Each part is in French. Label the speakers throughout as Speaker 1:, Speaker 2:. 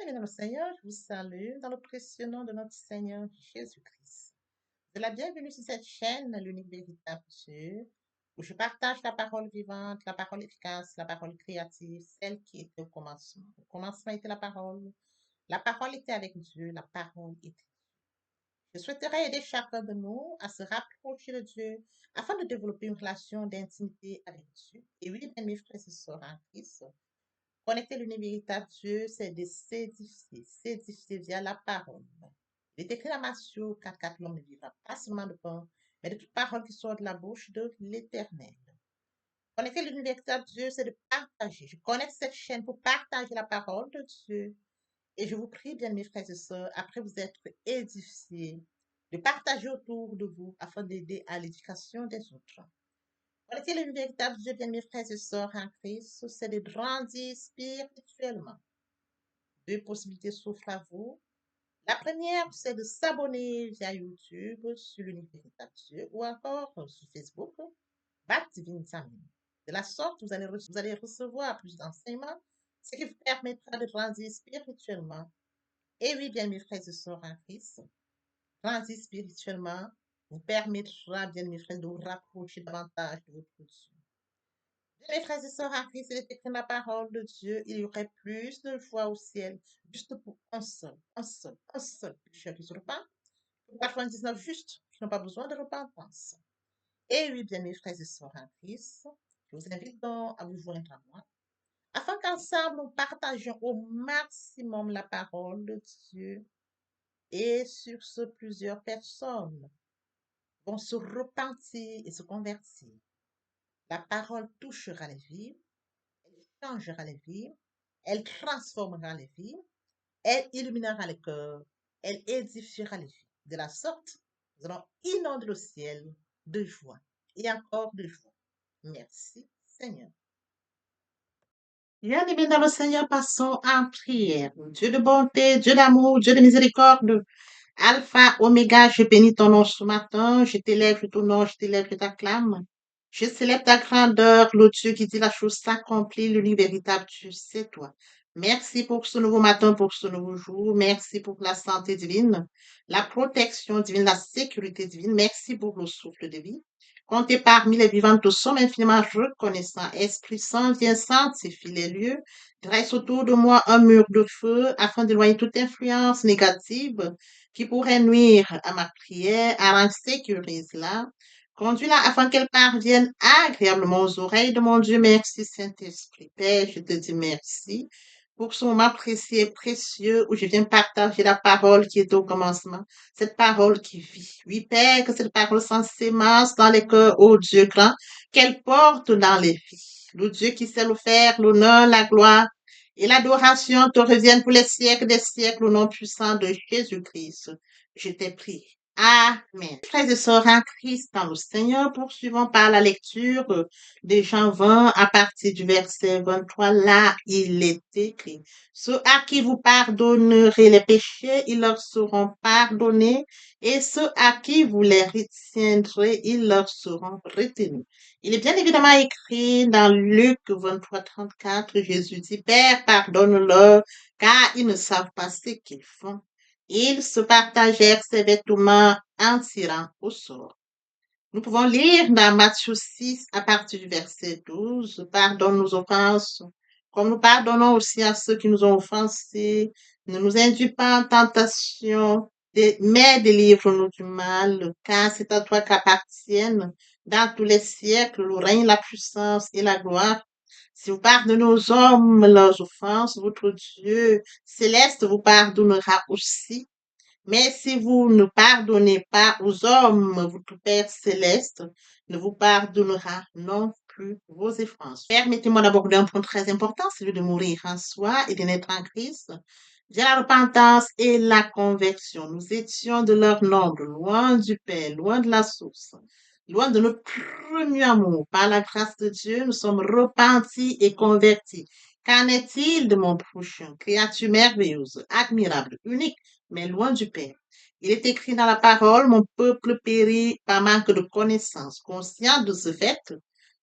Speaker 1: Bien, dans le Seigneur, je vous salue dans le précieux nom de notre Seigneur Jésus-Christ. De la bienvenue sur cette chaîne, l'unique véritable Dieu, où je partage la parole vivante, la parole efficace, la parole créative, celle qui était au commencement. Au commencement était la parole. La parole était avec Dieu, la parole était. Je souhaiterais aider chacun de nous à se rapprocher de Dieu afin de développer une relation d'intimité avec Dieu. Et oui, bien, mes frères et sœurs en Christ, connecter l'univers véritable Dieu, c'est de s'édifier via la parole. Il est écrit dans Matthieu 4, l'homme ne vivra pas seulement de pain, mais de toute parole qui sort de la bouche de l'Éternel. Connecter l'univers véritable Dieu, c'est de partager. Je connecte cette chaîne pour partager la parole de Dieu. Et je vous prie, bien mes frères et sœurs, après vous être édifiés, de partager autour de vous afin d'aider à l'éducation des autres. Connecter le véritable Dieu, bien mes frères et sœurs en Christ, c'est de grandir spirituellement. Deux possibilités s'offrent à vous. La première, c'est de s'abonner via YouTube sur l'univers véritable Dieu ou encore sur Facebook, Bat Divine Family. De la sorte, vous allez recevoir plus d'enseignements, ce qui vous permettra de grandir spirituellement. Et oui, bien mes frères et sœurs en Christ, grandir spirituellement vous permettra, bien mes frères, de vous rapprocher davantage de votre Dieu. Mes frères et sœurs en Christ, il est écrit dans la parole de Dieu, il y aurait plus de joie au ciel, juste pour un seul pécheur qui se repent, pour 99 justes qui n'ont pas besoin de repentance. Et oui, bien mes frères et sœurs en Christ, je vous invite donc à vous joindre à moi, afin qu'ensemble nous partagions au maximum la parole de Dieu. Et sur ce, plusieurs personnes vont se repentir et se convertir. La parole touchera les vies, elle changera les vies, elle transformera les vies, elle illuminera les cœurs, elle édifiera les vies. De la sorte, nous allons inonder le ciel de joie et encore de joie. Merci, Seigneur. Bien-aimés dans le Seigneur, passons en prière. Dieu de bonté, Dieu d'amour, Dieu de miséricorde, Alpha, Oméga, je bénis ton nom ce matin, je t'élève, je t'honore, je t'élève, je t'acclame. Je célèbre ta grandeur, le Dieu qui dit la chose s'accomplit, l'unique véritable Dieu, c'est toi. Merci pour ce nouveau matin, pour ce nouveau jour. Merci pour la santé divine, la protection divine, la sécurité divine. Merci pour le souffle de vie. Comptez parmi les vivants, nous sommes infiniment reconnaissants. Esprit Saint, viens sanctifier les lieux. Dresse autour de moi un mur de feu afin d'éloigner toute influence négative qui pourrait nuire à ma prière, à sécurise-la. Conduis-la afin qu'elle parvienne agréablement aux oreilles de mon Dieu. Merci, Saint-Esprit. Père, je te dis merci pour ce moment précieux et précieux où je viens partager la parole qui est au commencement, cette parole qui vit. Oui, Père, que cette parole s'ensémence dans les cœurs, ô Dieu grand, qu'elle porte dans les vies. Le Dieu qui sait le faire, l'honneur, la gloire et l'adoration te reviennent pour les siècles des siècles au nom puissant de Jésus-Christ. Je t'ai prié. Amen. Frères et sœurs en Christ dans le Seigneur, poursuivons par la lecture de Jean 20 à partir du verset 23. Là, il est écrit, ceux à qui vous pardonnerez les péchés, ils leur seront pardonnés, et ceux à qui vous les retiendrez, ils leur seront retenus. Il est bien évidemment écrit dans Luc 23, 34, Jésus dit, Père, pardonne-leur, car ils ne savent pas ce qu'ils font. Ils se partagèrent ses vêtements en tirant au sort. Nous pouvons lire dans Matthieu 6 à partir du verset 12, pardonne nos offenses, comme nous pardonnons aussi à ceux qui nous ont offensés. Ne nous induis pas en tentation, mais délivre-nous du mal, car c'est à toi qu'appartiennent dans tous les siècles le règne, la puissance et la gloire. Si vous pardonnez aux hommes leurs offenses, votre Dieu céleste vous pardonnera aussi. Mais si vous ne pardonnez pas aux hommes, votre Père céleste ne vous pardonnera non plus vos offenses. Permettez-moi d'aborder un point très important, celui de mourir en soi et de naître en Christ. Via la repentance et la conversion, nous étions de leur nombre, loin du Père, loin de la source, loin de notre premier amour. Par la grâce de Dieu, nous sommes repentis et convertis. Qu'en est-il de mon prochain? Créature merveilleuse, admirable, unique, mais loin du Père. Il est écrit dans la parole, mon peuple périt par manque de connaissance. Conscient de ce fait,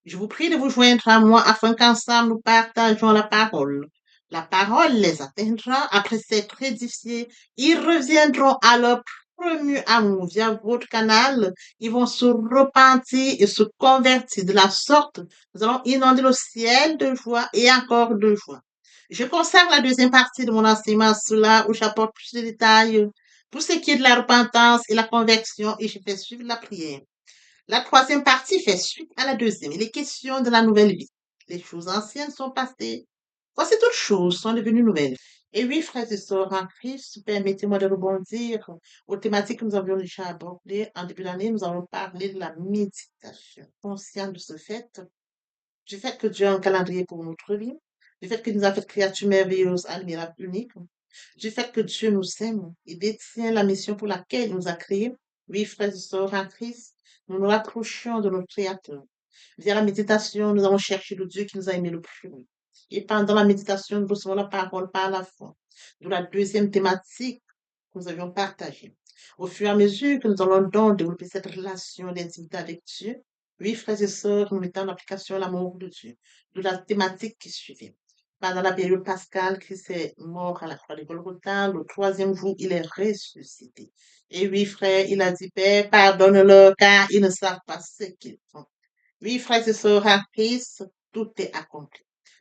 Speaker 1: je vous prie de vous joindre à moi afin qu'ensemble nous partageons la parole. La parole les atteindra après s'être édifiés. Ils reviendront à leur premier amour via votre canal. Ils vont se repentir et se convertir. De la sorte, nous allons inonder le ciel de joie et encore de joie. Je consacre la deuxième partie de mon enseignement à cela où j'apporte plus de détails pour ce qui est de la repentance et la conversion et je fais suivre la prière. La troisième partie fait suite à la deuxième. Il est question de la nouvelle vie. Les choses anciennes sont passées. Voici toutes choses sont devenues nouvelles. Et oui, frères et sœurs en Christ, permettez-moi de rebondir aux thématiques que nous avions déjà abordées. En début d'année, nous avons parlé de la méditation. Conscient de ce fait, du fait que Dieu a un calendrier pour notre vie, du fait qu'il nous a fait créatures merveilleuses, admirables, uniques, du fait que Dieu nous aime et détient la mission pour laquelle il nous a créés. Oui, frères et sœurs en Christ, nous nous rapprochons de notre Créateur. Via la méditation, nous allons chercher le Dieu qui nous a aimés le plus. Et pendant la méditation, nous recevons la parole par la foi. De la deuxième thématique que nous avions partagée. Au fur et à mesure que nous allons donc développer cette relation d'intimité avec Dieu, oui, frères et sœurs, nous mettons en application l'amour de Dieu. De la thématique qui suivait. Pendant la période pascale, Christ est mort à la croix de Golgotha. Le troisième jour, il est ressuscité. Et oui, frère, il a dit, Père, pardonne-leur car ils ne savent pas ce qu'ils font. Oui, frères et sœurs en Christ, tout est accompli.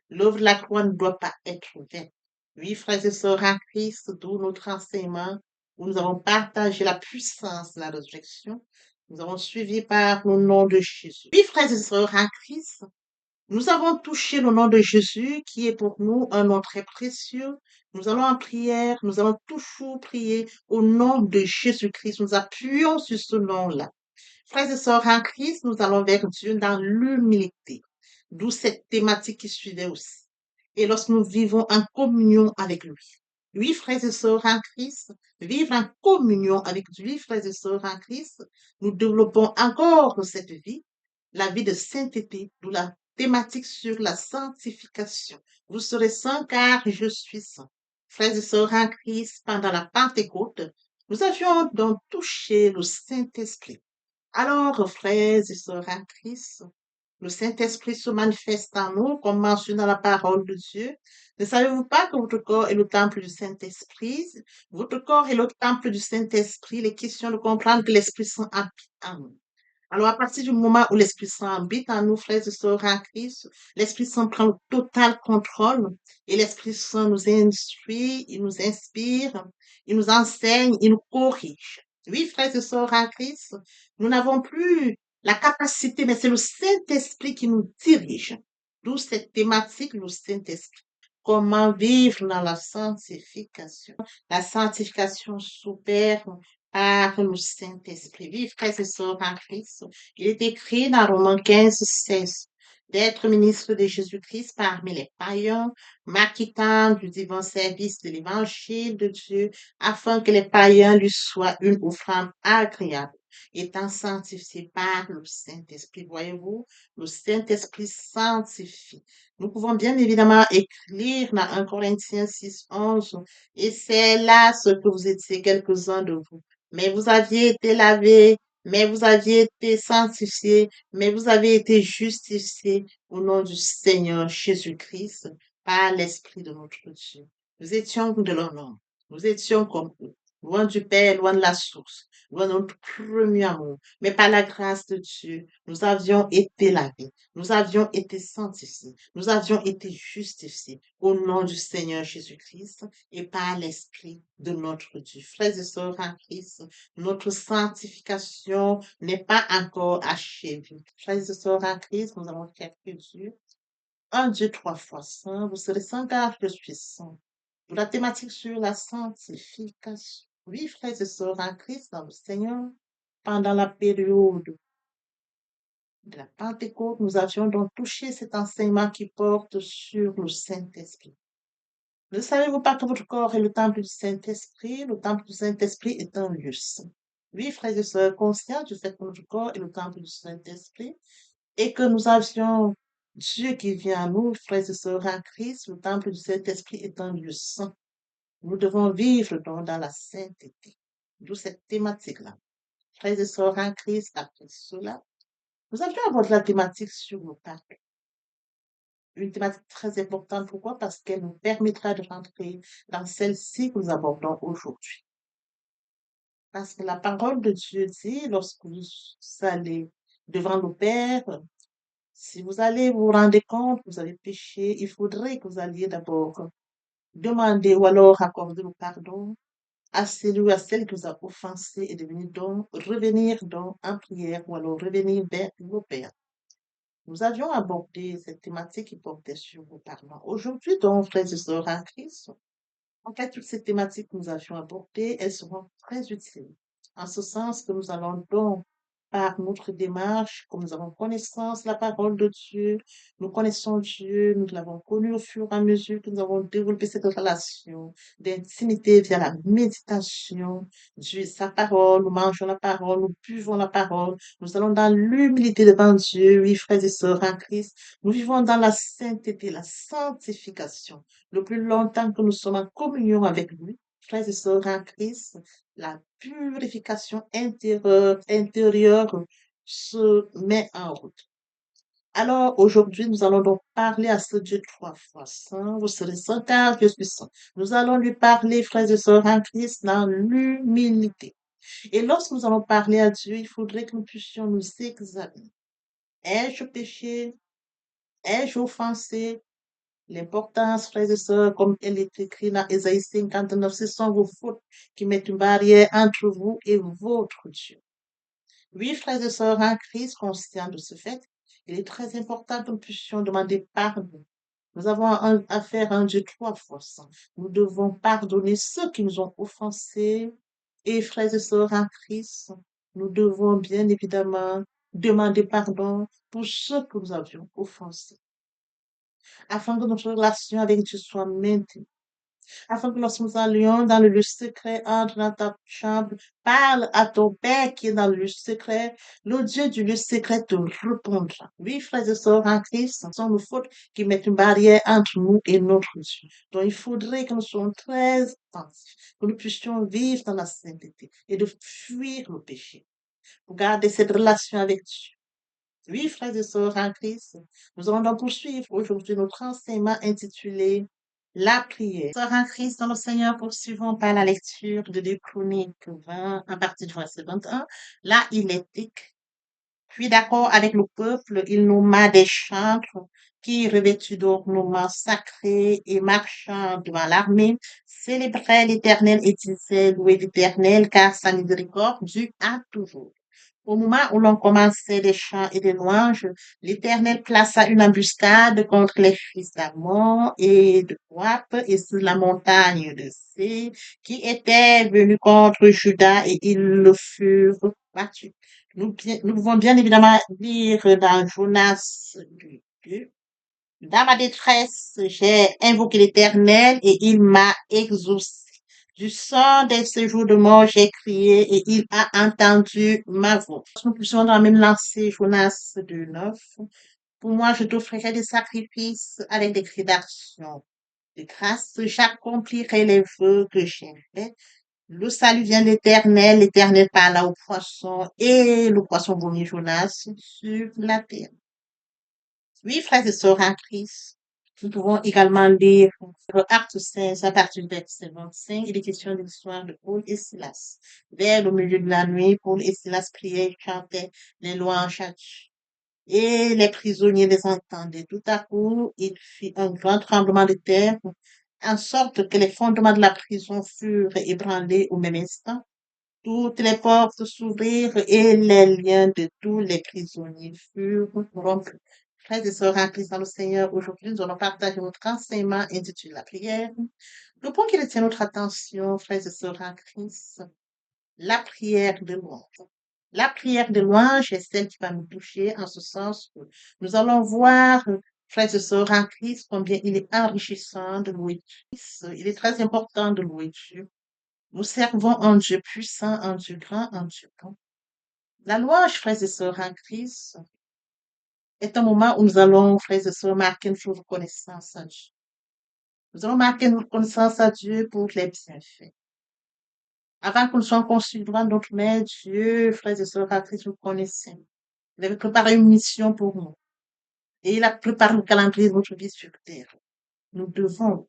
Speaker 1: L'œuvre de la croix ne doit pas être vaine. Oui, frères et sœurs en Christ, d'où notre enseignement, où nous avons partagé la puissance de la résurrection. Nous avons suivi par le nom de Jésus. Oui, frères et sœurs en Christ, nous avons touché le nom de Jésus, qui est pour nous un nom très précieux. Nous allons en prière, nous allons toujours prier au nom de Jésus-Christ. Nous appuyons sur ce nom-là. Frères et sœurs en Christ, nous allons vers Dieu dans l'humilité, d'où cette thématique qui suivait aussi. Et lorsque nous vivons en communion avec lui. Oui, frères et sœurs en Christ, vivre en communion avec lui, frères et sœurs en Christ, nous développons encore cette vie, la vie de sainteté, d'où la thématique sur la sanctification. Vous serez saints car je suis saint. Frères et sœurs en Christ, pendant la Pentecôte, nous avions donc touché le Saint-Esprit. Alors, frères et sœurs en Christ, le Saint-Esprit se manifeste en nous, comme mentionné dans la parole de Dieu. Ne savez-vous pas que votre corps est le temple du Saint-Esprit? Votre corps est le temple du Saint-Esprit. Il est question de comprendre que l'Esprit Saint habite en nous. Alors, à partir du moment où l'Esprit Saint habite en nous, frères et sœurs en Christ, l'Esprit Saint prend le total contrôle et l'Esprit Saint nous instruit, il nous inspire, il nous enseigne, il nous corrige. Oui, frères et sœurs en Christ, nous n'avons plus la capacité, mais c'est le Saint-Esprit qui nous dirige. D'où cette thématique, le Saint-Esprit. Comment vivre dans la sanctification. La sanctification s'opère par le Saint-Esprit. Vive, frères et sœurs en Christ. Il est écrit dans Romains 15, 16, d'être ministre de Jésus-Christ parmi les païens, m'acquittant du divin service de l'évangile de Dieu, afin que les païens lui soient une offrande agréable, étant sanctifiés par le Saint-Esprit. Voyez-vous, le Saint-Esprit sanctifie. Nous pouvons bien évidemment écrire dans 1 Corinthiens 6, 11, et c'est là ce que vous étiez quelques-uns de vous. Mais vous aviez été lavés, mais vous aviez été sanctifiés, mais vous avez été justifiés au nom du Seigneur Jésus-Christ par l'Esprit de notre Dieu. Nous étions de leur nom. Nous étions comme eux, loin du Père, loin de la source, loin de notre premier amour. Mais par la grâce de Dieu, nous avions été lavés, nous avions été sanctifiés, nous avions été justifiés au nom du Seigneur Jésus-Christ et par l'Esprit de notre Dieu. Frères et sœurs en Christ, notre sanctification n'est pas encore achevée. Frères et sœurs en Christ, nous avons quelques Dieu. Un Dieu trois fois saint, vous serez saint car je suis saint. Pour la thématique sur la sanctification. Oui, frères et sœurs en Christ, dans le Seigneur, pendant la période de la Pentecôte, nous avions donc touché cet enseignement qui porte sur le Saint-Esprit. Ne savez-vous pas que votre corps est le temple du Saint-Esprit? Le temple du Saint-Esprit est un lieu saint. Oui, frères et sœurs, conscients du fait que notre corps est le temple du Saint-Esprit et que nous avions Dieu qui vient à nous, frères et sœurs en Christ, le temple du Saint-Esprit est un lieu saint. Nous devons vivre donc dans la sainteté. D'où cette thématique-là. Frères et sœurs en Christ, après cela, nous avions abordé la thématique sur le pardon. une thématique très importante. Pourquoi? Parce qu'elle nous permettra de rentrer dans celle-ci que nous abordons aujourd'hui. Parce que la parole de Dieu dit, lorsque vous allez devant le Père, si vous allez vous rendre compte que vous avez péché, il faudrait que vous alliez d'abord demander ou alors accorder le pardon à celui ou à celle qui vous a offensé et de venir donc revenir donc en prière ou alors revenir vers le Père. Nous avions abordé cette thématique qui portait sur le pardon. Aujourd'hui, donc, frères et sœurs en Christ, en fait, toutes ces thématiques que nous avions abordées, elles seront très utiles. En ce sens que nous allons donc, par notre démarche, comme nous avons connaissance de la parole de Dieu, nous connaissons Dieu, nous l'avons connu au fur et à mesure que nous avons développé cette relation d'intimité via la méditation de sa parole, nous mangeons la parole, nous buvons la parole, nous allons dans l'humilité devant Dieu, oui, frères et sœurs en Christ, nous vivons dans la sainteté, la sanctification le plus longtemps que nous sommes en communion avec lui, frères et sœurs en Christ, la purification intérieure se met en route. Alors, aujourd'hui, nous allons donc parler à ce Dieu trois fois saint. Vous serez saint car je suis saint. Nous allons lui parler, frères et sœurs en Christ, dans l'humilité. Et lorsque nous allons parler à Dieu, il faudrait que nous puissions nous examiner. Ai-je péché? Ai-je offensé? L'importance, frères et sœurs, comme elle est écrite dans Ésaïe 59, ce sont vos fautes qui mettent une barrière entre vous et votre Dieu. Oui, frères et sœurs en Christ, conscients de ce fait, il est très important que nous puissions demander pardon. Nous avons affaire à un Dieu trois fois saint. Nous devons pardonner ceux qui nous ont offensés. Et frères et sœurs en Christ, nous devons bien évidemment demander pardon pour ceux que nous avions offensés afin que notre relation avec Dieu soit maintenue, afin que lorsque nous allions dans le lieu secret, entre dans ta chambre, parle à ton Père qui est dans le lieu secret, le Dieu du lieu secret te répondra. Oui, frères et sœurs en Christ, ce sont nos fautes qui mettent une barrière entre nous et notre Dieu. Donc, il faudrait que nous soyons très attentifs, que nous puissions vivre dans la sainteté et de fuir le péché, pour garder cette relation avec Dieu. Oui, frères et sœurs en Christ, nous allons donc poursuivre aujourd'hui notre enseignement intitulé La prière. Sœurs en Christ, dans le Seigneur, poursuivons par la lecture de 2 Chroniques 20 à partir du verset 21. Là, il est écrit. Puis d'accord avec le peuple, il nomma des chantres qui, revêtus d'ornements sacrés et marchant devant l'armée, célébraient l'Éternel et disaient, louez l'Éternel, car sa miséricorde dure à toujours. Au moment où l'on commençait des chants et des louanges, l'Éternel plaça une embuscade contre les fils d'Amon et de Moab et sur la montagne de Sé, qui étaient venus contre Juda et ils le furent battus. Nous pouvons bien évidemment lire dans Jonas 2. Dans ma détresse, j'ai invoqué l'Éternel et il m'a exaucé. Du sang des séjours de mort, j'ai crié et il a entendu ma voix. Nous puissions dans la même lancée, Jonas 2:9. Pour moi, je t'offrirai des sacrifices avec des cris d'action. De grâce, j'accomplirai les vœux que j'ai faits. Le salut vient de l'Éternel, l'Éternel parla au poisson et le poisson vomit Jonas sur la terre. Oui, frères et sœurs en Christ, nous pouvons également lire Acte 16 à partir du verset 25. Il est question de l'histoire de Paul et Silas. Vers le milieu de la nuit, Paul et Silas priaient et chantaient les louanges à Dieu. Et les prisonniers les entendaient. Tout à coup, il fit un grand tremblement de terre, en sorte que les fondements de la prison furent ébranlés au même instant. Toutes les portes s'ouvrirent et les liens de tous les prisonniers furent rompus. Frères et sœurs en Christ dans le Seigneur, aujourd'hui, nous allons partager notre enseignement intitulé La prière. Le point qui retient notre attention, frères et sœurs en Christ, la prière de louange. La prière de louange est celle qui va nous toucher en ce sens que nous allons voir, frères et sœurs en Christ, combien il est enrichissant de louer Dieu. Il est très important de louer Dieu. Nous servons un Dieu puissant, un Dieu grand, un Dieu bon. La louange, frères et sœurs en Christ, est un moment où nous allons, frères et sœurs, marquer notre reconnaissance à Dieu. Nous allons marquer notre reconnaissance à Dieu pour les bienfaits. Avant que nous soyons conçus devant notre Mère, Dieu, frères et sœurs en Christ, nous connaissons. Il avait préparé une mission pour nous. Et il a préparé le calendrier de notre vie sur terre. Nous devons.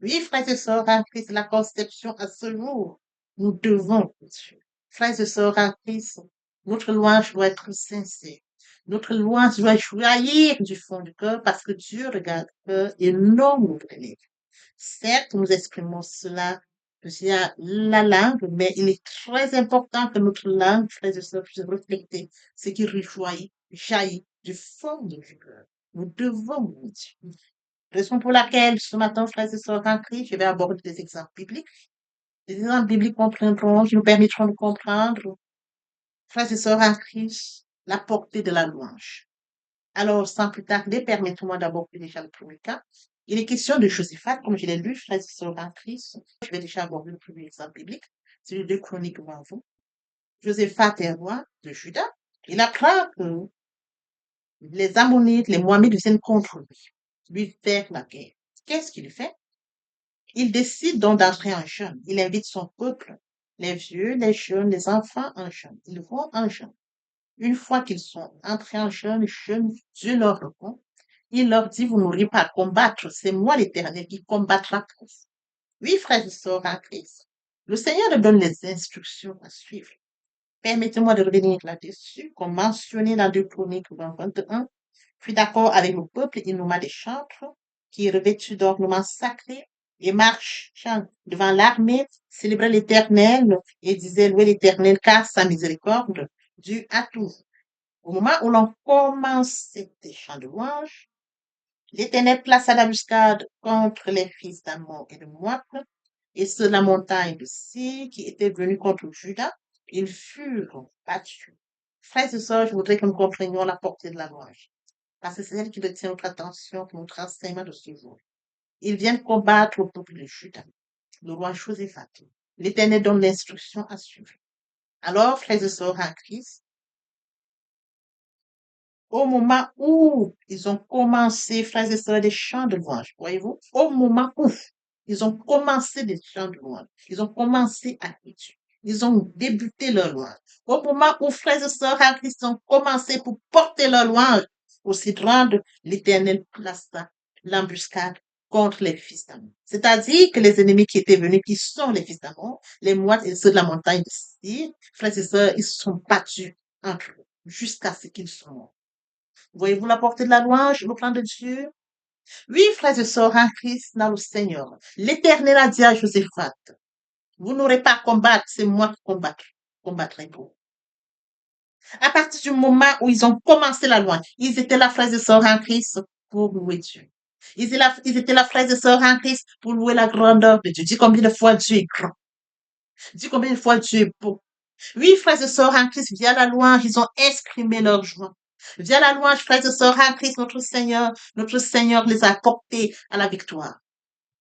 Speaker 1: Oui, frères et sœurs en Christ, la conception à ce jour, nous devons. Frères et sœurs en Christ, notre louange doit être sincère. Notre louange doit jaillir du fond du cœur parce que Dieu regarde le cœur et non notre lèvres. Certes, nous exprimons cela via la langue, mais il est très important que notre langue, frères et sœurs, puisse refléter ce qui jaillit du fond du cœur. Nous devons le dire. Raison pour laquelle, ce matin, frères et sœurs en Christ, je vais aborder des exemples bibliques. Les exemples bibliques comprendront, qui nous permettront de comprendre, frères et sœurs en Christ, la portée de la louange. Alors, sans plus tarder, permettez-moi d'aborder déjà le premier cas. Il est question de Josaphat, comme je l'ai lu, frères et sœurs en Christ. Je vais déjà aborder le premier exemple biblique. C'est le 2 Chroniques devant vous. Josaphat est roi de Juda. Il apprend que les Ammonites, les Moabites viennent contre lui faire la guerre. Qu'est-ce qu'il fait? Il décide donc d'entrer en jeûne. Il invite son peuple, les vieux, les jeunes, les enfants en jeûne. Ils vont en jeûne. Une fois qu'ils sont entrés en jeûne, Dieu leur répond. Il leur dit, vous n'aurez pas à combattre, c'est moi l'Éternel qui combattra pour vous. Oui, frères et sœurs en Christ, le Seigneur nous donne les instructions à suivre. Permettez-moi de revenir là-dessus, comme mentionné dans 2 Chroniques 21. Je suis d'accord avec le peuple, il nous met des chantres qui, revêtus d'ornements sacrés, et marchant devant l'armée, célébraient l'Éternel et disaient louer l'Éternel car sa miséricorde dure à tout. Au moment où l'on commence ces chants de louange, l'Éternel plaça l'embuscade contre les fils d'Ammon et de Moab, et sur la montagne de Sir qui était venue contre Juda, ils furent battus. Frères et sœurs, je voudrais que nous comprenions la portée de la louange, parce que c'est elle qui retient notre attention pour notre enseignement de ce jour. Ils viennent combattre le peuple de Juda, le roi Josaphat. L'Éternel donne l'instruction à suivre. Alors, frères et sœurs en Christ, au moment où ils ont commencé, frères et sœurs, des chants de louange, voyez-vous, au moment où ils ont commencé des chants de louange, ils ont commencé à étudier, ils ont débuté leur louange. Au moment où frères et sœurs en Christ ont commencé pour porter leur louange, aussi grande, l'Éternel plaça l'embuscade contre les fils d'Ammon. C'est-à-dire que les ennemis qui étaient venus, qui sont les fils d'Ammon, les moites et ceux de la montagne de Sir, frères et sœurs, ils se sont battus entre eux jusqu'à ce qu'ils soient morts. Voyez-vous la portée de la louange, le plan de Dieu? Oui, frères et sœurs en Christ, dans le Seigneur. L'Éternel a dit à Josaphat, vous n'aurez pas à combattre, c'est moi qui combattrai pour vous. À partir du moment où ils ont commencé la louange, ils étaient là, frères et sœurs en Christ, pour louer Dieu. Ils étaient là, frères et sœurs en Christ, pour louer la grandeur de Dieu. Dis combien de fois Dieu est grand. Dis combien de fois Dieu est beau. Oui, frères et sœurs en Christ, via la louange, ils ont exprimé leur joie. Via la louange, frères et sœurs en Christ, notre Seigneur les a portés à la victoire.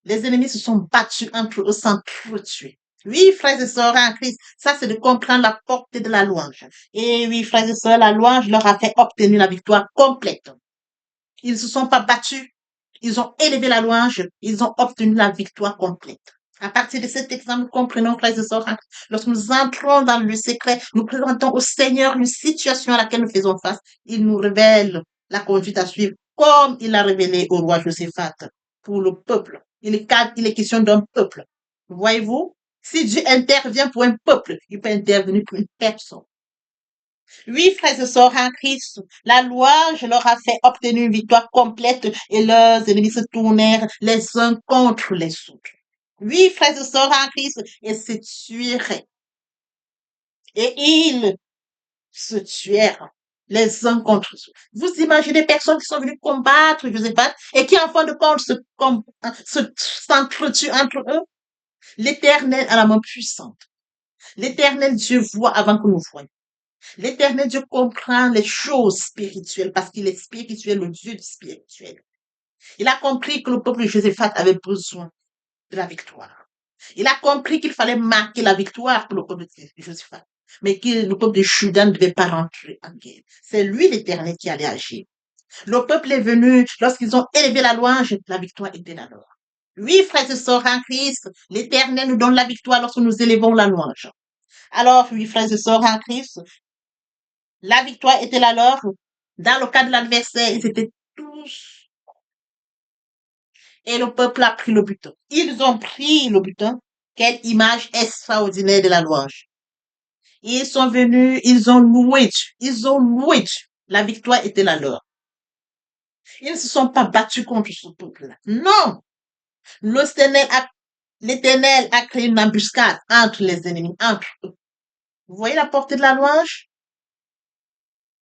Speaker 1: Les ennemis se sont battus entre eux sans tuer. Oui, frères et sœurs en Christ, ça c'est de comprendre la portée de la louange. Et oui, frères et sœurs, la louange leur a fait obtenir la victoire complète. Ils ne se sont pas battus, ils ont élevé la louange, ils ont obtenu la victoire complète. À partir de cet exemple, comprenons, frères et sœurs, lorsque nous entrons dans le secret, nous présentons au Seigneur une situation à laquelle nous faisons face. Il nous révèle la conduite à suivre, comme il l'a révélé au roi Josaphat pour le peuple. Il est question d'un peuple. Voyez-vous, si Dieu intervient pour un peuple, il peut intervenir pour une personne. Oui, frères et sœurs en Christ, la louange leur a fait obtenir une victoire complète et leurs ennemis se tournèrent les uns contre les autres. Oui, frères et sœurs en Christ, et se tueraient. Et ils se tuèrent les uns contre les autres. Vous imaginez des personnes qui sont venues combattre, je sais pas, et qui en fin de compte s'entretuent entre eux. L'Éternel a la main puissante. L'Éternel Dieu voit avant que nous voyions. L'Éternel Dieu comprend les choses spirituelles parce qu'il est spirituel, le Dieu du spirituel. Il a compris que le peuple de Josaphat avait besoin de la victoire. Il a compris qu'il fallait marquer la victoire pour le peuple de Josaphat, mais que le peuple de Juda ne devait pas rentrer en guerre. C'est lui l'Éternel qui allait agir. Le peuple est venu, lorsqu'ils ont élevé la louange, la victoire était là. Oui, frères et sœurs en Christ, l'Éternel nous donne la victoire lorsque nous élevons la louange. Alors, oui, frères et sœurs en Christ, la victoire était la leur Dans le cas de l'adversaire, ils étaient tous. Et le peuple a pris le butin. Ils ont pris le butin. Quelle image extraordinaire de la louange. Ils sont venus, ils ont loué Dieu. Ils ont loué Dieu. La victoire était la leur. Ils ne se sont pas battus contre ce peuple-là. Non! L'Éternel a créé une embuscade entre les ennemis, entre eux. Vous voyez la portée de la louange?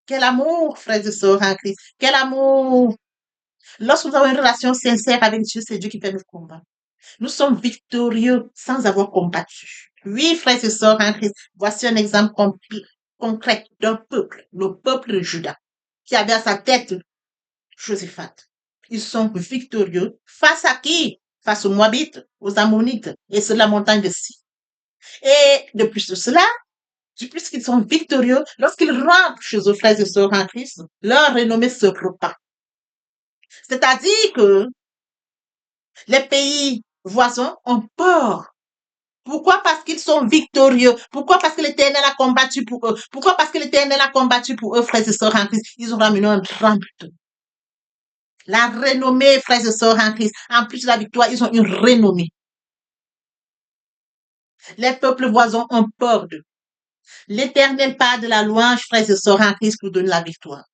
Speaker 1: Quel amour, frères et sœurs en Christ. Quel amour. Lorsque nous avons une relation sincère avec Dieu, c'est Dieu qui fait le combat. Nous sommes victorieux sans avoir combattu. Oui, frères et sœurs en Christ, voici un exemple concret d'un peuple, le peuple de Juda, qui avait à sa tête Josaphat. Ils sont victorieux face à qui? Face aux Moabites, aux Ammonites et sur la montagne de Si. Et de plus de cela, du plus qu'ils sont victorieux, lorsqu'ils rentrent chez eux, frères et sœurs en Christ, leur renommée se repart. C'est-à-dire que les pays voisins ont peur. Pourquoi? Parce qu'ils sont victorieux. Pourquoi? Parce que l'Éternel a combattu pour eux. Pourquoi? Parce que l'Éternel a combattu pour eux, frères et sœurs en Christ. Ils ont ramené un grand but. La renommée, frères et sœurs en Christ. En plus de la victoire, ils ont une renommée. Les peuples voisins ont peur d'eux. L'Éternel parle de la louange, frères et sœurs en Christ, pour donner la victoire.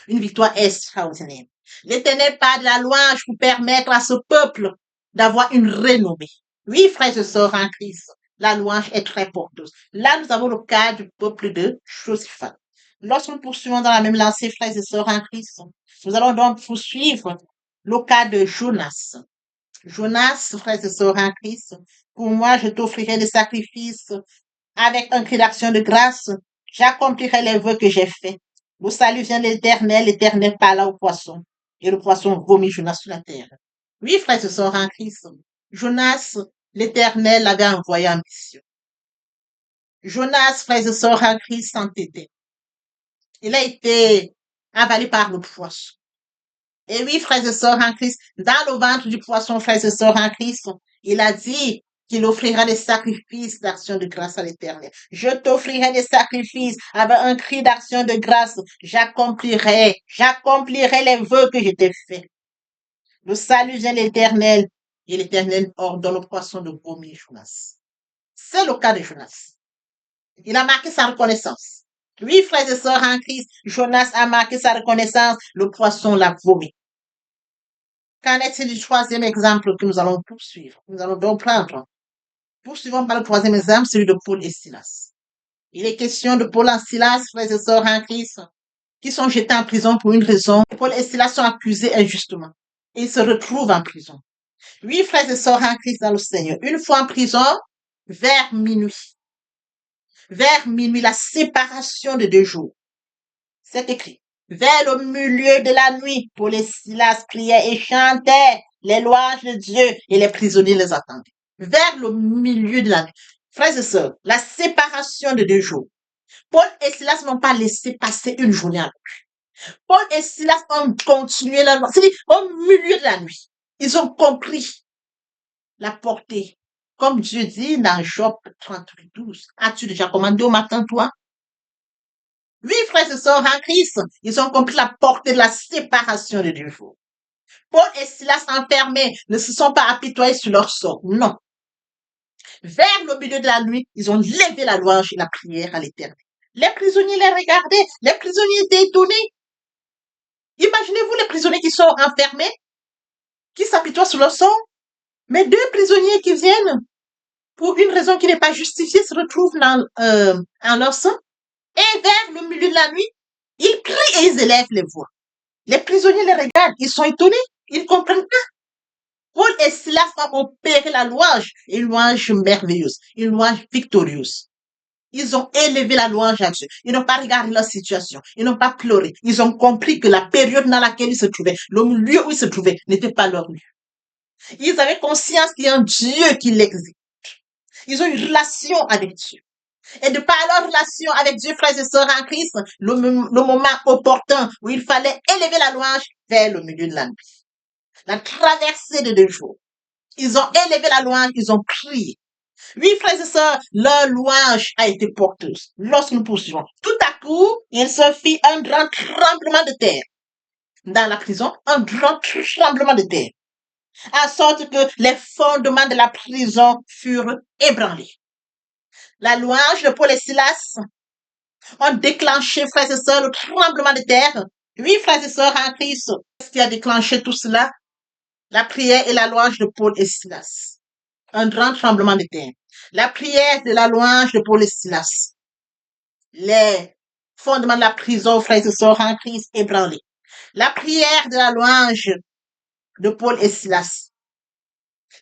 Speaker 1: Une victoire extraordinaire. L'Éternel parle de la louange pour permettre à ce peuple d'avoir une renommée. Oui, frères et sœurs en Christ, la louange est très porteuse. Là, nous avons le cas du peuple de Josaphat. Lorsque nous poursuivons dans la même lancée, frères et sœurs en Christ, nous allons donc poursuivre le cas de Jonas. Jonas, frères et sœurs en Christ, pour moi, je t'offrirai des sacrifices avec un cri d'action de grâce. J'accomplirai les vœux que j'ai faits. Le salut vient de l'Éternel, l'Éternel parla au poisson, et le poisson vomit Jonas sur la terre. Oui, frères et sœurs en Christ, Jonas, l'Éternel l'avait envoyé en mission. Jonas, frères et sœurs en Christ, s'entêtait. Il a été avalé par le poisson. Et oui, frères et sœurs en Christ, dans le ventre du poisson, frères et sœurs en Christ, il a dit qu'il offrira des sacrifices d'action de grâce à l'Éternel. Je t'offrirai des sacrifices avec un cri d'action de grâce. J'accomplirai les vœux que je t'ai faits. Le salut vient de l'Éternel et l'Éternel ordonne au poisson de vomir Jonas. C'est le cas de Jonas. Il a marqué sa reconnaissance. Oui, frères et sœurs en Christ, Jonas a marqué sa reconnaissance, le poisson l'a vomi. Qu'en est-il du troisième exemple que nous allons poursuivre? Nous allons donc prendre. Poursuivons par le troisième exemple, celui de Paul et Silas. Il est question de Paul et Silas, frères et sœurs en Christ, qui sont jetés en prison pour une raison. Paul et Silas sont accusés injustement. Ils se retrouvent en prison. Oui, frères et sœurs en Christ dans le Seigneur. Une fois en prison, vers minuit, la séparation de 2 jours. C'est écrit. Vers le milieu de la nuit, Paul et Silas priaient et chantaient les louanges de Dieu et les prisonniers les attendaient. Vers le milieu de la nuit. Frères et sœurs, la séparation de 2 jours. Paul et Silas n'ont pas laissé passer une journée à l'autre. Paul et Silas ont continué la louange. C'est-à-dire, au milieu de la nuit, ils ont compris la portée. Comme Dieu dit dans Job 38, 12. As-tu déjà commandé au matin, toi? Oui, frères et sœurs en Christ, ils ont compris la portée de la séparation de 2 jours. Paul et Silas enfermés ne se sont pas apitoyés sur leur sort, non. Vers le milieu de la nuit, ils ont levé la louange et la prière à l'Éternel. Les prisonniers les regardaient, les prisonniers étaient étonnés. Imaginez-vous les prisonniers qui sont enfermés, qui s'apitoient sur leur sort, mais 2 prisonniers qui viennent pour une raison qui n'est pas justifiée se retrouvent en leur sang. Et vers le milieu de la nuit, ils crient et ils élèvent les voix. Les prisonniers les regardent, ils sont étonnés, ils ne comprennent pas. Paul et Silas ont opéré la louange, une louange merveilleuse, une louange victorieuse. Ils ont élevé la louange à Dieu. Ils n'ont pas regardé leur situation. Ils n'ont pas pleuré. Ils ont compris que la période dans laquelle ils se trouvaient, le lieu où ils se trouvaient, n'était pas leur lieu. Ils avaient conscience qu'il y a un Dieu qui l'exécute. Ils ont une relation avec Dieu. Et de par leur relation avec Dieu, frères et sœurs en Christ, le moment opportun où il fallait élever la louange vers le milieu de la nuit. La traversée de 2 jours. Ils ont élevé la louange, ils ont prié. Oui, frères et sœurs, leur louange a été porteuse. Lorsque nous poursuivons, tout à coup, il se fit un grand tremblement de terre dans la prison, un grand tremblement de terre, en sorte que les fondements de la prison furent ébranlés. La louange de Paul et Silas ont déclenché, frères et sœurs, le tremblement de terre. Oui, frères et sœurs en Christ, qu'est-ce qui a déclenché tout cela? La prière et la louange de Paul et Silas. Un grand tremblement de terre. La prière de la louange de Paul et Silas. Les fondements de la prison, frères et sœurs en Christ, ébranlés. La prière de la louange de Paul et Silas.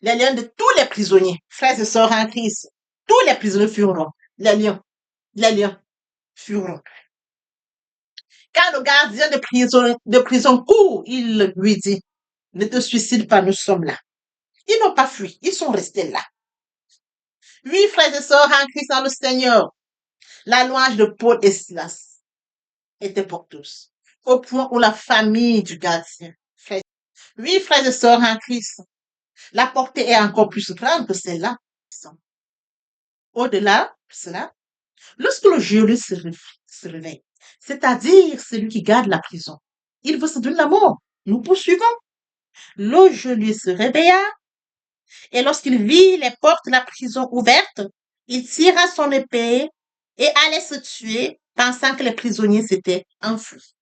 Speaker 1: Les liens de tous les prisonniers, frères et sœurs en Christ. Tous les prisonniers furent rompus. Les liens furent rompus. Quand le gardien de prison court, il lui dit, ne te suicide pas, nous sommes là. Ils n'ont pas fui, ils sont restés là. Oui, frères et sœurs en Christ dans le Seigneur, la louange de Paul et Silas était pour tous, au point où la famille du gardien. Oui, frères et sœurs en Christ, la portée est encore plus grande que celle-là. Au-delà de cela, lorsque le geôlier se réveille, c'est-à-dire celui qui garde la prison, il veut se donner la mort. Nous poursuivons. Le geôlier se réveilla et lorsqu'il vit les portes de la prison ouvertes, il tira son épée et allait se tuer, pensant que les prisonniers s'étaient enfuis.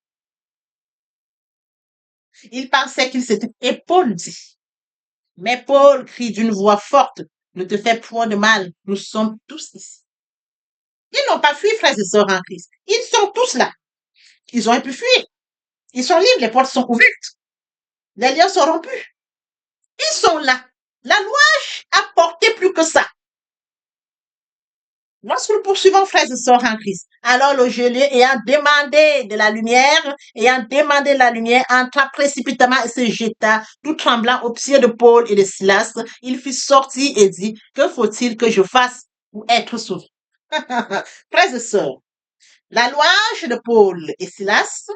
Speaker 1: Il pensait qu'il s'était épaulé. Mais Paul crie d'une voix forte, ne te fais point de mal, nous sommes tous ici. Ils n'ont pas fui, frères et sœurs en Christ. Ils sont tous là. Ils auraient pu fuir. Ils sont libres, les portes sont ouvertes. Les liens sont rompus. Ils sont là. La louange a porté plus que ça. Lorsque nous poursuivons, frères et sœurs en Christ, alors le geôlier ayant demandé de la lumière, entra précipitamment et se jeta, tout tremblant, aux pieds de Paul et de Silas. Il fit sortir et dit, que faut-il que je fasse pour être sauvé? Frères et sœurs, la louange de Paul et Silas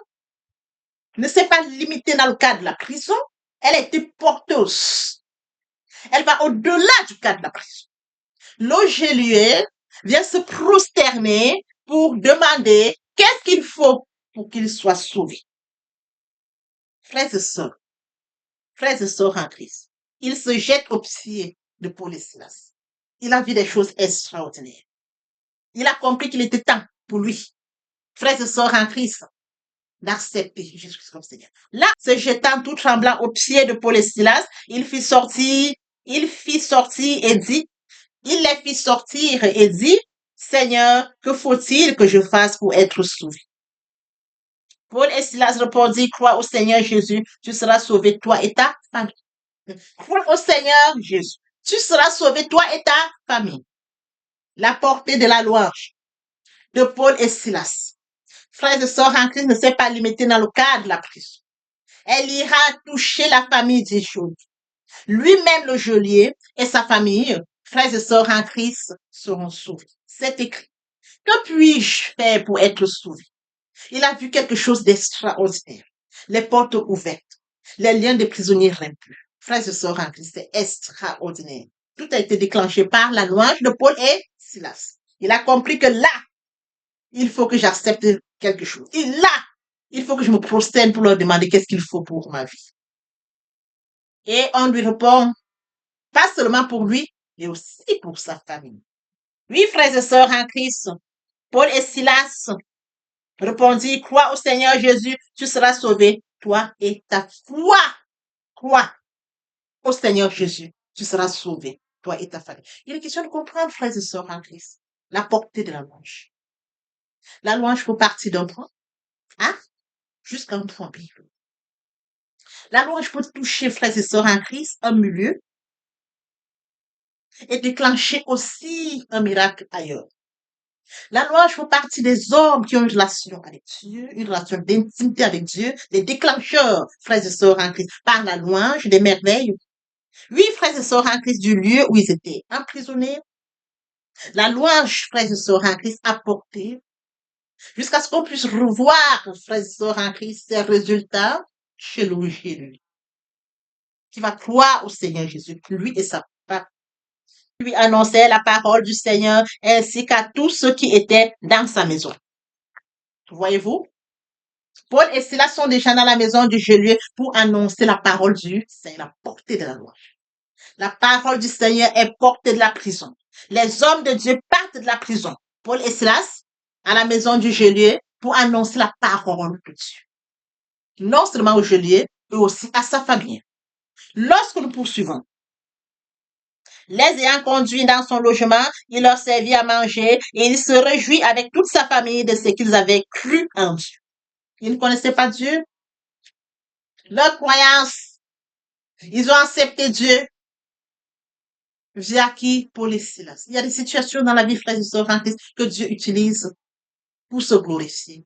Speaker 1: ne s'est pas limitée dans le cadre de la prison, elle était porteuse. Elle va au-delà du cadre de la prison. Le geôlier vient se prosterner pour demander qu'est-ce qu'il faut pour qu'il soit sauvé. Frères et sœurs en Christ, il se jette aux pieds de Paul et Silas. Il a vu des choses extraordinaires. Il a compris qu'il était temps pour lui, frères et sœurs en Christ, d'accepter Jésus-Christ comme Seigneur. Là, se jetant tout tremblant aux pieds de Paul et Silas, il fit sortir il les fit sortir et dit, Seigneur, que faut-il que je fasse pour être sauvé? Paul et Silas répondirent, crois au Seigneur Jésus, tu seras sauvé, toi et ta famille. Crois au Seigneur Jésus, tu seras sauvé, toi et ta famille. La portée de la louange de Paul et Silas. Frères et sœurs en Christ ne s'est pas limitée dans le cadre de la prison. Elle ira toucher la famille des choses. Lui-même, le geôlier et sa famille, frères et sœurs en Christ, seront sauvés. C'est écrit. Que puis-je faire pour être sauvé? Il a vu quelque chose d'extraordinaire. Les portes ouvertes, les liens des prisonniers rompus. Frères et sœurs en Christ, c'est extraordinaire. Tout a été déclenché par la louange de Paul et Silas. Il a compris que là, il faut que j'accepte quelque chose. Et là, il faut que je me prosterne pour leur demander qu'est-ce qu'il faut pour ma vie. Et on lui répond, pas seulement pour lui, mais aussi pour sa famille. Oui, frères et sœurs en Christ, Paul et Silas répondit, crois au Seigneur Jésus, tu seras sauvé, toi et ta foi. Crois au Seigneur Jésus, tu seras sauvé, toi et ta famille. Il est question de comprendre, frères et sœurs en Christ, la portée de la louange. La louange peut partir d'un point A jusqu'à un point B. La louange peut toucher, frères et sœurs en Christ, un milieu et déclencher aussi un miracle ailleurs. La louange fait partie des hommes qui ont une relation avec Dieu, une relation d'intimité avec Dieu, des déclencheurs, frères et sœurs en Christ, par la louange des merveilles. Oui, frères et sœurs en Christ, du lieu où ils étaient emprisonnés. La louange, frères et sœurs en Christ, a porté jusqu'à ce qu'on puisse revoir, frères et sœurs en Christ, ces résultats chez le Jésus, qui va croire au Seigneur Jésus, lui et sa femme. Lui annonçait la parole du Seigneur ainsi qu'à tous ceux qui étaient dans sa maison. Voyez-vous, Paul et Silas sont déjà dans la maison du geôlier pour annoncer la parole du Seigneur, la portée de la loi. La parole du Seigneur est portée de la prison. Les hommes de Dieu partent de la prison. Paul et Silas à la maison du geôlier pour annoncer la parole de Dieu. Non seulement au geôlier, mais aussi à sa famille. Lorsque nous poursuivons, les ayant conduits dans son logement, il leur servit à manger et il se réjouit avec toute sa famille de ce qu'ils avaient cru en Dieu. Ils ne connaissaient pas Dieu. Leur croyance, ils ont accepté Dieu via qui? Paul et Silas. Il y a des situations dans la vie, frères et sœurs en Christ, que Dieu utilise pour se glorifier,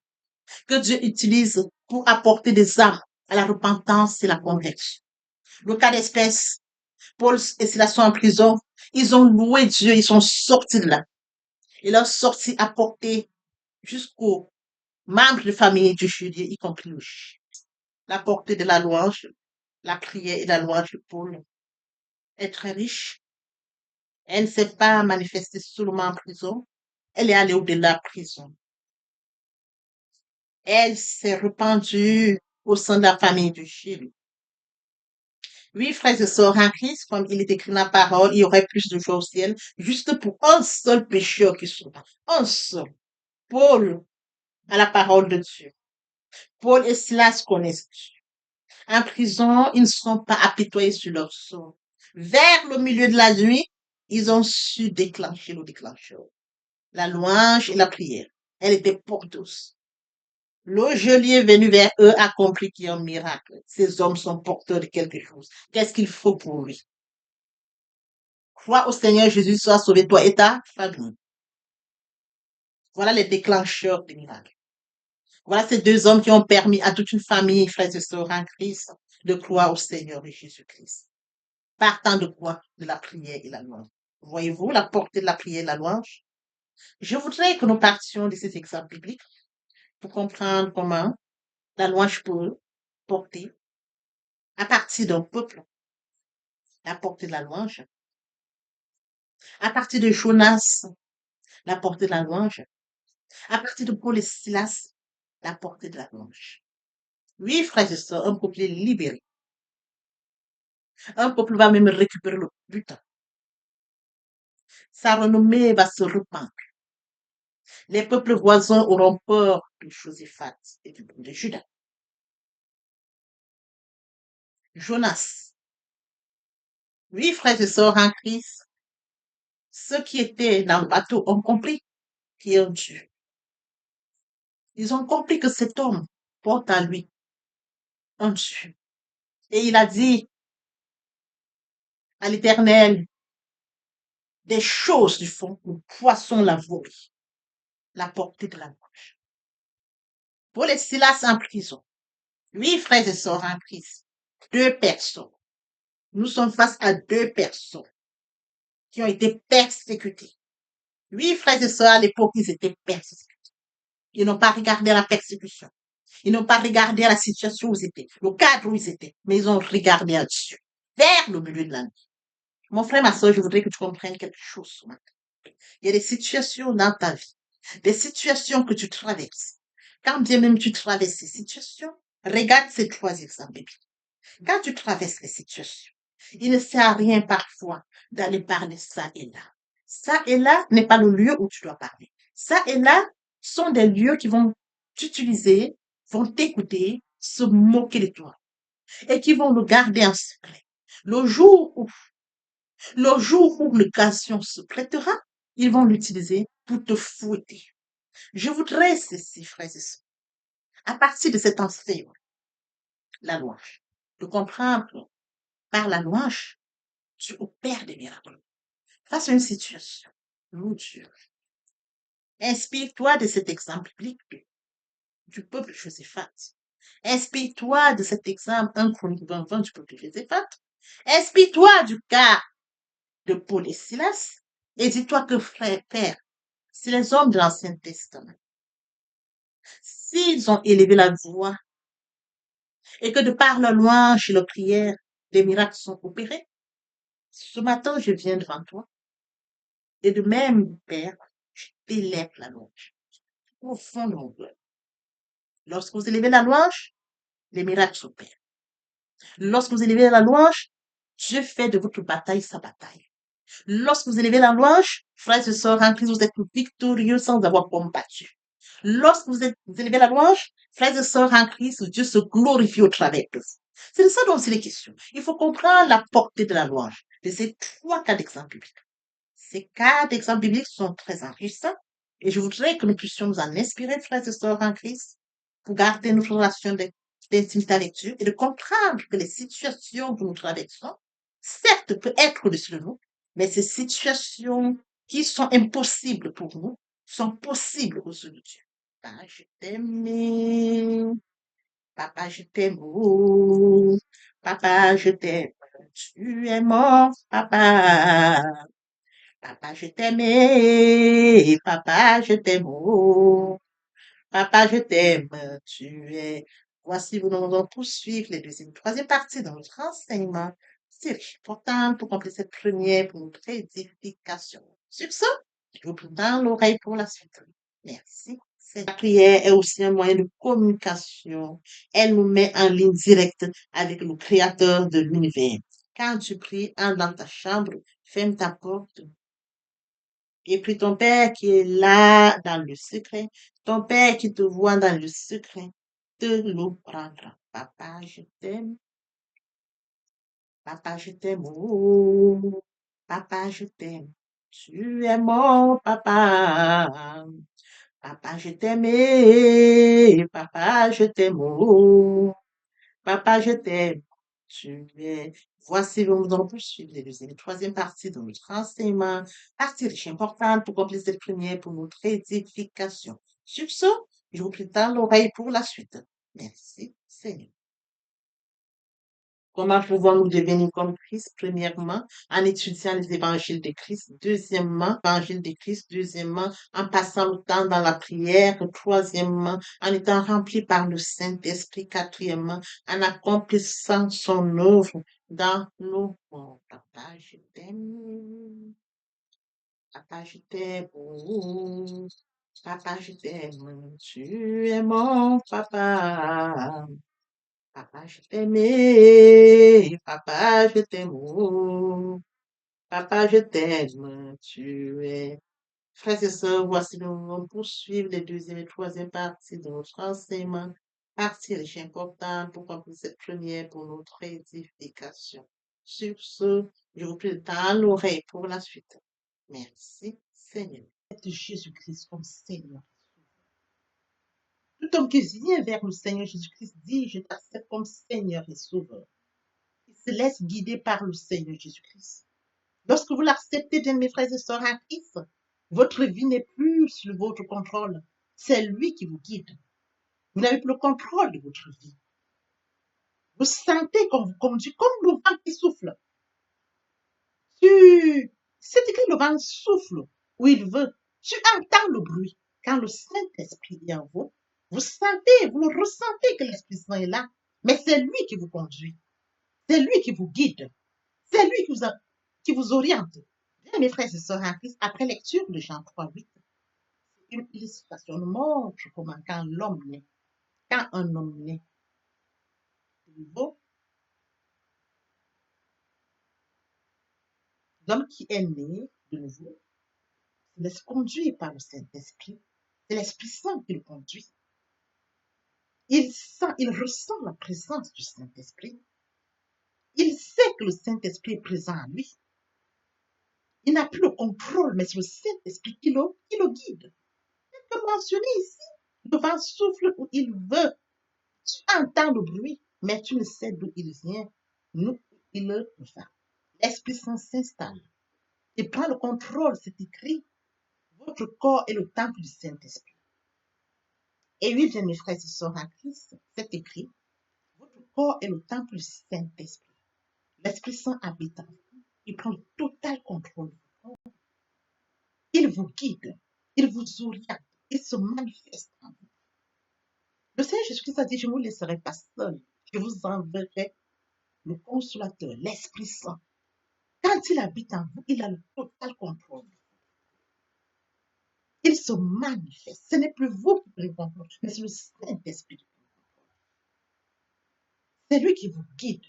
Speaker 1: que Dieu utilise pour apporter des âmes à la repentance et la conversion. Le cas d'espèce, Paul et Silas sont en prison. Ils ont loué Dieu, ils sont sortis de là. Et leur sortie a porté jusqu'aux membres de famille du juillet, y compris le juge. La portée de la louange, la prière et la louange de Paul est très riche. Elle ne s'est pas manifestée seulement en prison, elle est allée au-delà de la prison. Elle s'est répandue au sein de la famille du Chili. Oui, frères et sœurs en Christ, comme il est écrit dans la parole, il y aurait plus de joie au ciel, juste pour un seul pécheur qui soit. Un seul. Paul a la parole de Dieu. Paul et Silas connaissent Dieu. En prison, ils ne sont pas apitoyés sur leur sort. Vers le milieu de la nuit, ils ont su déclencher le déclencheur. La louange et la prière. Elle était porteuse. Le geôlier venu vers eux a compris qu'il y a un miracle. Ces hommes sont porteurs de quelque chose. Qu'est-ce qu'il faut pour lui? Crois au Seigneur Jésus, sois sauvé, toi et ta famille. Voilà les déclencheurs des miracles. Voilà ces deux hommes qui ont permis à toute une famille, frères et sœurs en Christ, de croire au Seigneur Jésus-Christ. Partant de quoi? De la prière et la louange. Voyez-vous la portée de la prière et la louange? Je voudrais que nous partions de cet exemple biblique pour comprendre comment la louange peut porter à partir d'un peuple, la portée de la louange, à partir de Jonas, la portée de la louange, à partir de Paul et Silas, la portée de la louange. Oui, frères et sœurs, un peuple est libéré. Un peuple va même récupérer le butin. Sa renommée va se répandre. Les peuples voisins auront peur de Josaphat et de Judas. Jonas. Oui, frères et sœurs en Christ, ceux qui étaient dans le bateau ont compris qu'il y a un Dieu. Ils ont compris que cet homme porte à lui un Dieu. Et il a dit à l'Éternel des choses du fond, le poisson l'a volé, la portée de la gorge. Paul et Silas en prison. Oui, frères et sœurs en Christ, deux personnes. Nous sommes face à deux personnes qui ont été persécutées. Oui, frères et sœurs, à l'époque, ils étaient persécutés. Ils n'ont pas regardé la persécution. Ils n'ont pas regardé la situation où ils étaient, le cadre où ils étaient, mais ils ont regardé à Dieu, vers le milieu de la nuit. Mon frère, ma soeur, je voudrais que tu comprennes quelque chose ce matin. Il y a des situations dans ta vie, des situations que tu traverses. Quand bien même tu traverses ces situations, regarde ces trois exemples bibliques. Quand tu traverses les situations, il ne sert à rien parfois d'aller parler ça et là. Ça et là n'est pas le lieu où tu dois parler. Ça et là sont des lieux qui vont t'utiliser, vont t'écouter, se moquer de toi et qui vont le garder en secret. Le jour où, le jour où l'occasion se prêtera, ils vont l'utiliser pour te fouetter. Je voudrais ceci, frères et sœurs, à partir de cet enseignement, la louange, de comprendre par la louange, tu opères des miracles. Face à une situation, mon Dieu, inspire-toi de cet exemple biblique du peuple Josaphat. Inspire-toi de cet exemple 1 Chronique 20 du peuple Josaphat. Inspire-toi du cas de Paul et Silas. Et dis-toi que frère, père, c'est les hommes de l'Ancien Testament. S'ils ont élevé la voix et que de par leur louange et leur prière, des miracles sont opérés, ce matin, je viens devant toi Et de même, Père, je t'élève la louange au fond de mon cœur. Lorsque vous élevez la louange, les miracles s'opèrent. Lorsque vous élevez la louange, Dieu fait de votre bataille sa bataille. Lorsque vous élevez la louange, frères et sœurs en Christ, vous êtes victorieux sans avoir combattu. Lorsque vous élevez la louange, frères et sœurs en Christ, Dieu se glorifie au travers de vous. C'est de ça dont il est question. Il faut comprendre la portée de la louange de ces trois cas d'exemple biblique. Ces cas d'exemple bibliques sont très enrichissants et je voudrais que nous puissions nous en inspirer, frères et sœurs en Christ, pour garder notre relation d'intimité avec Dieu et de comprendre que les situations que nous traversons, certes, peuvent être au-dessus de nous, mais ces situations qui sont impossibles pour nous sont possibles aux yeux de Dieu. Papa, je t'aime. Papa, je t'aime. Oh, papa, je t'aime. Tu es mort, papa. Papa, je t'aime. Papa, je t'aime. Oh, papa, je t'aime. Tu es. Voici, nous allons poursuivre les deuxième et troisième parties de notre enseignement. C'est important pour compléter cette première pour notre édification. Sur ce, je vous prie dans l'oreille pour la suite. Merci. La prière est aussi un moyen de communication. Elle nous met en ligne directe avec le Créateur de l'univers. Quand tu pries, entre dans ta chambre, ferme ta porte et prie ton Père qui est là dans le secret. Ton Père qui te voit dans le secret te le rendra. Papa, je t'aime. Papa, je t'aime. Oh, papa, je t'aime. Tu es mon papa. Papa, je t'aime. Papa, je t'aime. Oh, papa, je t'aime. Tu es. Voici, nous allons poursuivre les deuxième et troisième partie de notre enseignement. Partie riche importante pour compléter cette première pour notre édification. Sur ce, je vous prie dans l'oreille pour la suite. Merci, Seigneur. Comment pouvons-nous devenir comme Christ? Premièrement, en étudiant les évangiles de Christ. Deuxièmement, l'évangile de Christ. Deuxièmement, en passant le temps dans la prière. Troisièmement, en étant rempli par le Saint-Esprit. Quatrièmement, en accomplissant son œuvre dans nos mondes. Papa, je t'aime. Papa, je t'aime. Oh, papa, je t'aime. Tu es mon papa. Papa, je t'aime. Papa, je t'aime. Oh, papa, je t'aime. Tu es. Frères et sœurs, voici nous allons poursuivre les deuxième et troisième parties de notre enseignement. Partie riche importante pour compléter cette première pour notre édification. Sur ce, je vous prie dans l'oreille pour la suite. Merci, Seigneur. Jésus-Christ comme Seigneur. Tout homme qui vient vers le Seigneur Jésus-Christ dit, je t'accepte comme Seigneur et Sauveur. Il se laisse guider par le Seigneur Jésus-Christ. Lorsque vous l'acceptez, bien mes frères et sœurs en Christ, votre vie n'est plus sous votre contrôle. C'est lui qui vous guide. Vous n'avez plus le contrôle de votre vie. Vous sentez qu'on vous conduit comme le vent qui souffle. C'est écrit le vent souffle où il veut. Tu entends le bruit. Quand le Saint-Esprit est en vous, vous sentez, vous le ressentez que l'Esprit Saint est là. Mais c'est lui qui vous conduit. C'est lui qui vous guide. C'est lui qui vous oriente. Bien, mes frères et sœurs en Christ, après lecture de Jean 3:8, une illustration nous montre comment quand l'homme naît, quand un homme naît de nouveau, l'homme qui est né de nouveau se laisse conduire par le Saint-Esprit. C'est l'Esprit Saint qui le conduit. Il ressent la présence du Saint-Esprit. Il sait que le Saint-Esprit est présent en lui. Il n'a plus le contrôle, mais c'est le Saint-Esprit qui le guide. Comme mentionné ici, le vent souffle où il veut. Tu entends le bruit, mais tu ne sais d'où il vient, d'où il va. L'Esprit Saint s'installe. Il prend le contrôle, c'est écrit. Votre corps est le temple du Saint-Esprit. Et oui, bien mes frères et sœurs en Christ, c'est écrit. Votre corps est le temple du Saint-Esprit. L'Esprit Saint habite en vous. Il prend le total contrôle. Il vous guide. Il vous oriente. Il se manifeste en vous. Le Seigneur Jésus-Christ a dit, je ne vous laisserai pas seul. Je vous enverrai le consolateur, l'Esprit Saint. Quand il habite en vous, il a le total contrôle. Il se manifeste. Ce n'est plus vous qui prenez le contrôle, mais c'est le Saint-Esprit qui prend le contrôle. C'est lui qui vous guide,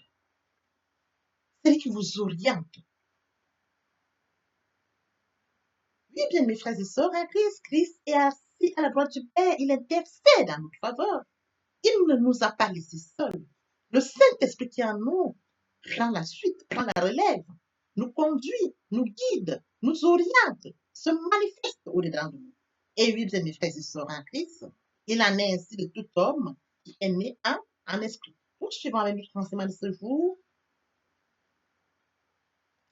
Speaker 1: c'est lui qui vous oriente. Oui, bien, mes frères et sœurs, en Christ est assis à la droite du Père. Il intercède en notre faveur. Il ne nous a pas laissés seuls. Le Saint-Esprit qui est en nous prend la suite, prend la relève, nous conduit, nous guide, nous oriente, se manifeste au-dedans de nous. Et oui, bien, mes frères et sœurs en Christ, il en est ainsi de tout homme qui est né en esprit. Poursuivons avec notre enseignement de ce jour.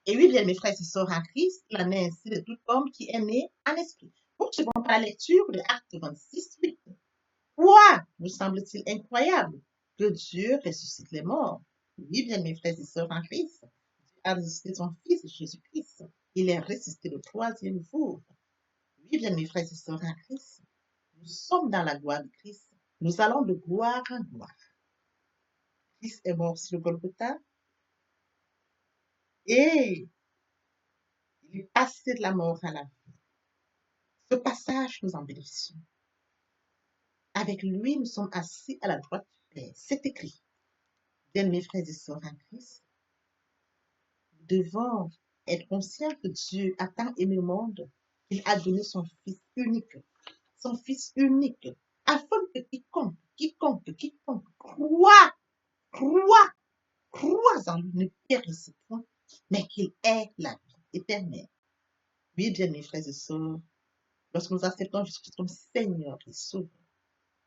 Speaker 1: Et oui, bien, mes frères et sœurs en Christ, il en est ainsi de tout homme qui est né en esprit. Poursuivons par la lecture de Actes 26, 8. Quoi vous semble-t-il incroyable que Dieu ressuscite les morts? Oui, bien, mes frères et sœurs en Christ, Dieu a ressuscité son Fils Jésus-Christ. Il est ressuscité le troisième jour. Oui, bien, mes frères et sœurs en Christ, nous sommes dans la gloire de Christ. Nous allons de gloire en gloire. Christ est mort sur le Golgotha et il est passé de la mort à la vie. Ce passage, nous en bénéficions. Avec lui, nous sommes assis à la droite du Père. C'est écrit. Bien, mes frères et sœurs en Christ, nous devons être conscients que Dieu a tant aimé le monde qu'il a donné son Fils unique, afin que quiconque croit, croit en lui ne périsse point, mais qu'il ait la vie éternelle. Oui, bien, mes frères et sœurs, lorsque nous acceptons Jésus comme Seigneur et Sauveur,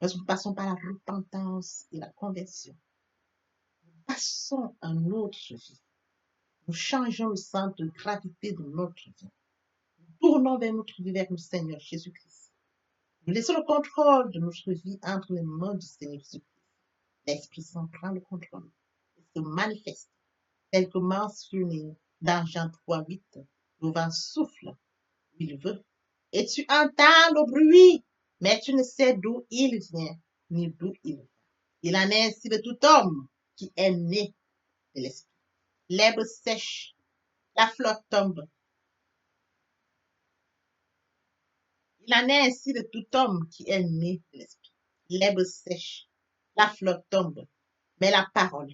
Speaker 1: lorsque nous passons par la repentance et la conversion, nous passons à une autre vie. Nous changeons le centre de gravité de notre vie. Nous tournons vers notre vie, vers le Seigneur Jésus-Christ. Nous laissons le contrôle de notre vie entre les mains du Seigneur Jésus-Christ. L'Esprit Saint prend le contrôle et se manifeste, tel que mentionné dans Jean 3, 8. Le vent souffle où il veut, et tu entends le bruit, mais tu ne sais d'où il vient, ni d'où il va. Il en est ainsi de tout homme qui est né de l'Esprit. L'herbe sèche, la flotte tombe. Il en est ainsi de tout homme qui est né de l'Esprit. L'herbe sèche, la flotte tombe, mais la parole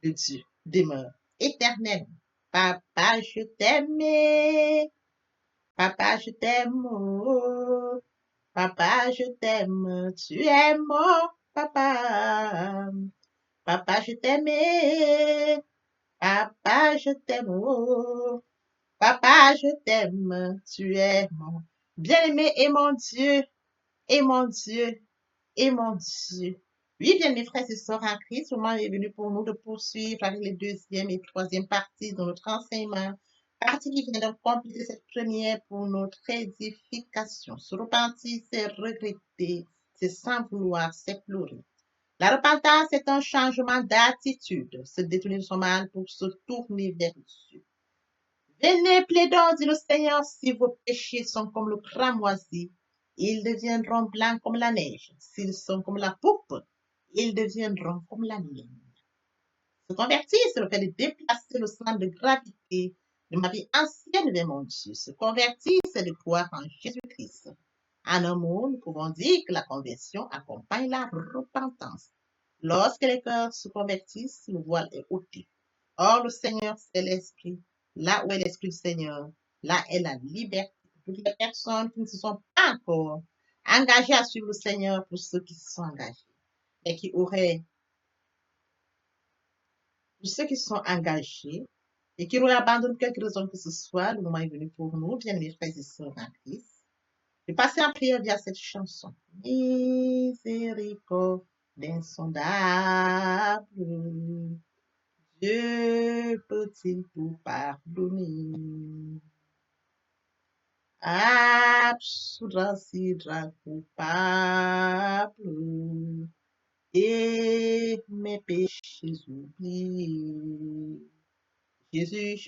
Speaker 1: de Dieu demeure éternelle. Papa, je t'aime. Papa, je t'aime. Oh. Papa, je t'aime. Tu es mon papa. Papa, je t'aime. Papa, je t'aime. Oh. Papa, je t'aime. Tu es mon bien-aimé et mon Dieu. Et mon Dieu. Et mon Dieu. Oui, bien, mes frères et sœurs en Christ, le moment est venu pour nous de poursuivre avec les deuxième et troisième parties de notre enseignement. Partie qui vient de compléter cette première pour notre édification. Se repentir, c'est regretter, c'est sans vouloir, c'est pleurer. La repentance est un changement d'attitude, se détourner de son mal pour se tourner vers Dieu. Venez, plaidons, dit le Seigneur, si vos péchés sont comme le cramoisi, ils deviendront blancs comme la neige. S'ils sont comme la pourpre, ils deviendront comme la laine. Se convertir, c'est le fait de déplacer le centre de gravité de ma vie ancienne vers mon Dieu. Se convertir, c'est de croire en Jésus-Christ. En un mot, nous pouvons dire que la conversion accompagne la repentance. Lorsque les cœurs se convertissent, le voile est ôté. Or, le Seigneur, c'est l'Esprit. Là où est l'Esprit du Seigneur, là est la liberté. Toutes les personnes qui ne se sont pas encore engagées à suivre le Seigneur, pour ceux qui se sont engagés, et qui auraient, pour ceux qui se sont engagés, et qui auraient abandonné quelque raison que ce soit, le moment est venu pour nous, bien mes frères et sœurs en Christ, de passer en prière via cette chanson. Miséricorde insondable, Dieu peut-il tout pardonner? Absoudra sidra coupable et mes péchés oubliés. Jésus,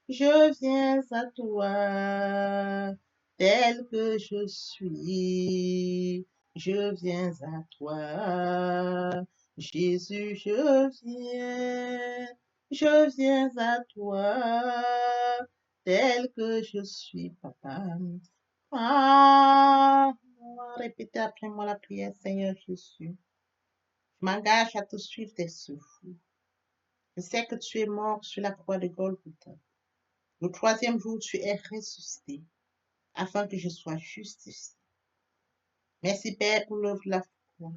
Speaker 1: je viens à toi, tel que je suis, je viens à toi. Jésus, je viens à toi, tel que je suis, papa. Ah, répétez après moi la prière, Seigneur Jésus. Je m'engage à te suivre tes souffles. Je sais que tu es mort sur la croix de Golgotha. Le troisième jour, tu es ressuscité afin que je sois justifié. Merci, Père, pour l'œuvre de la foi.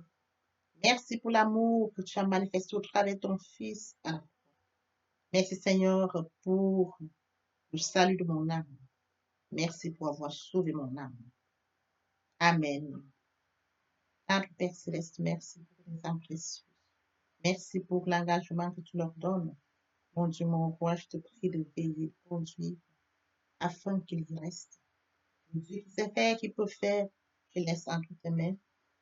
Speaker 1: Merci pour l'amour que tu as manifesté au travers de ton Fils. Merci, Seigneur, pour le salut de mon âme. Merci pour avoir sauvé mon âme. Amen. Notre Père Céleste, merci pour les âmes précieuses. Merci pour l'engagement que tu leur donnes. Mon Dieu, mon roi, je te prie de veiller, conduire, afin qu'ils y restent. Dieu qui sait faire, qui peut faire, je laisse entre tes mains.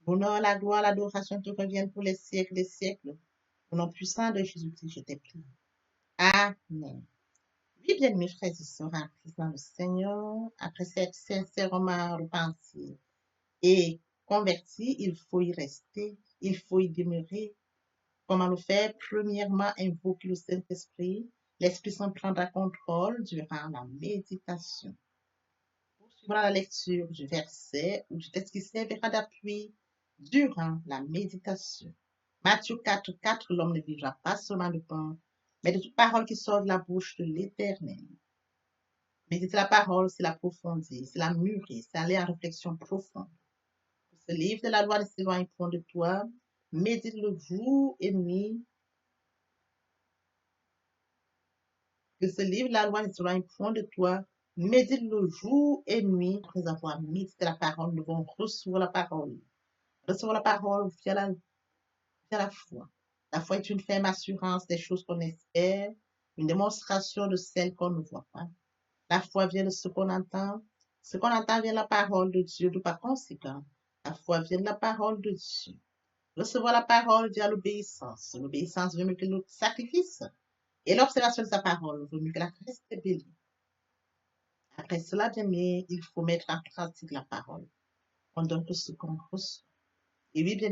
Speaker 1: L'honneur, la gloire, l'adoration te reviennent pour les siècles des siècles. Au nom puissant de Jésus-Christ, je t'ai prié. Amen. Oui, bien, mes frères et sœurs, en Christ dans le Seigneur, après cette sincèrement repentie et converti, il faut y rester, il faut y demeurer. Comment le faire? Premièrement, invoquer le Saint-Esprit. L'Esprit Saint prendra contrôle durant la méditation. Poursuivre la lecture du verset ou du texte qui servira d'appui durant la méditation. Matthieu 4, 4, l'homme ne vivra pas seulement de pain, mais de toute parole qui sort de la bouche de l'Éternel. Méditer la parole, c'est l'approfondir, c'est la mûrir, c'est aller en réflexion profonde. Ce livre de la loi ne s'éloigne point de toi. Médite-le jour et nuit. Que ce livre de la loi ne s'éloigne point de toi. Médite-le jour et nuit. Après avoir médité la parole, nous devons recevoir la parole. Recevoir la parole via la foi. La foi est une ferme assurance des choses qu'on espère, une démonstration de celles qu'on ne voit pas. La foi vient de ce qu'on entend. Ce qu'on entend vient de la parole de Dieu, de par conséquent. La foi vient de la parole de Dieu. Recevoir la parole via l'obéissance. L'obéissance veut mieux que le sacrifice. Et l'observation de sa parole vaut mieux que la reste rébellion. Après cela, bien aimé, il faut mettre en pratique la parole. On donne tout ce qu'on reçoit. Et oui, bien